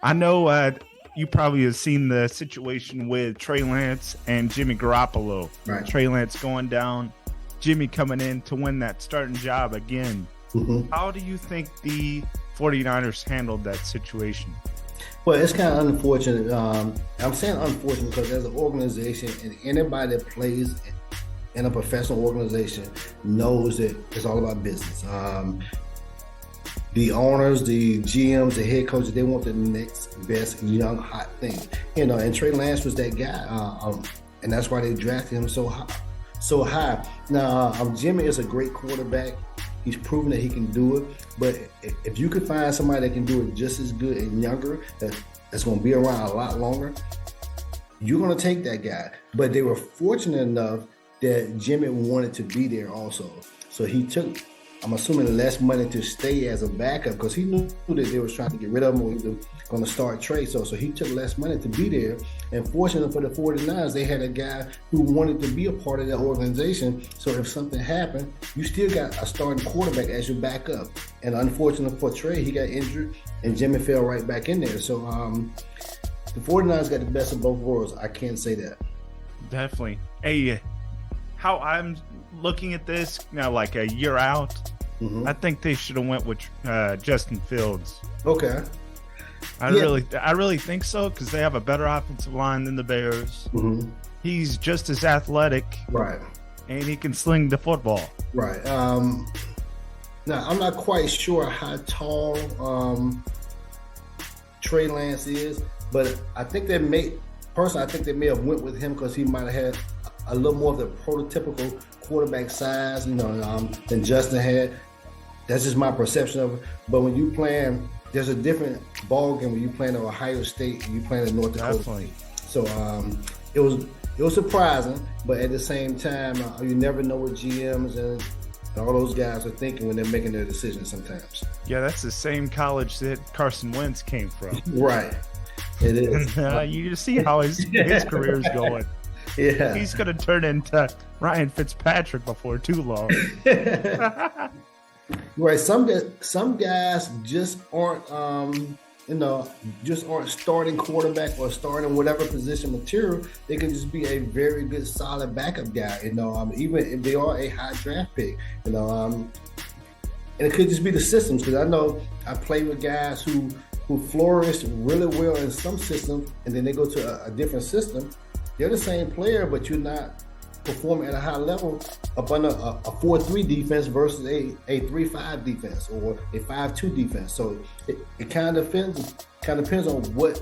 I know you probably have seen the situation with Trey Lance and Jimmy Garoppolo. Right. Trey Lance going down, Jimmy coming in to win that starting job again. Mm-hmm. How do you think the 49ers handled that situation? Well, it's kind of unfortunate. I'm saying unfortunate because as an organization, and anybody that plays in a professional organization knows that it's all about business. The owners, the GMs, the head coaches, they want the next best young hot thing. And Trey Lance was that guy, and that's why they drafted him so high. Now, Jimmy is a great quarterback. He's proven that he can do it. But if you could find somebody that can do it just as good and younger, that's going to be around a lot longer, you're going to take that guy. But they were fortunate enough that Jimmy wanted to be there also. So he took, I'm assuming, less money to stay as a backup because he knew that they was trying to get rid of him or he was going to start Trey. So he took less money to be there. And fortunately for the 49ers, they had a guy who wanted to be a part of that organization. So if something happened, you still got a starting quarterback as your backup. And unfortunately for Trey, he got injured and Jimmy fell right back in there. So the 49ers got the best of both worlds. I can't say that. Definitely. Hey, how I'm looking at this now, like a year out, I think they should have went with Justin Fields. Okay. I really think so because they have a better offensive line than the Bears. He's just as athletic, right? And he can sling the football, right? Now I'm not quite sure how tall Trey Lance is, but I think they may have went with him because he might have had a little more of the prototypical quarterback size, than Justin had. That's just my perception of it. But when you playing, there's a different ball game when you playing at Ohio State and you playing at North Dakota. Definitely. So it was surprising, but at the same time, you never know what GMs and all those guys are thinking when they're making their decisions sometimes. Yeah, that's the same college that Carson Wentz came from. Right. It is. You see how his career is going. Yeah. He's going to turn into Ryan Fitzpatrick before too long. Right. Some guys just aren't, starting quarterback or starting whatever position material. They can just be a very good, solid backup guy. Even if they are a high draft pick. And it could just be the systems because I know I play with guys who flourish really well in some systems, and then they go to a different system. They're the same player, but you're not performing at a high level up under a 4-3 defense versus a 3-5 defense or a 5-2 defense. So it kind of depends on what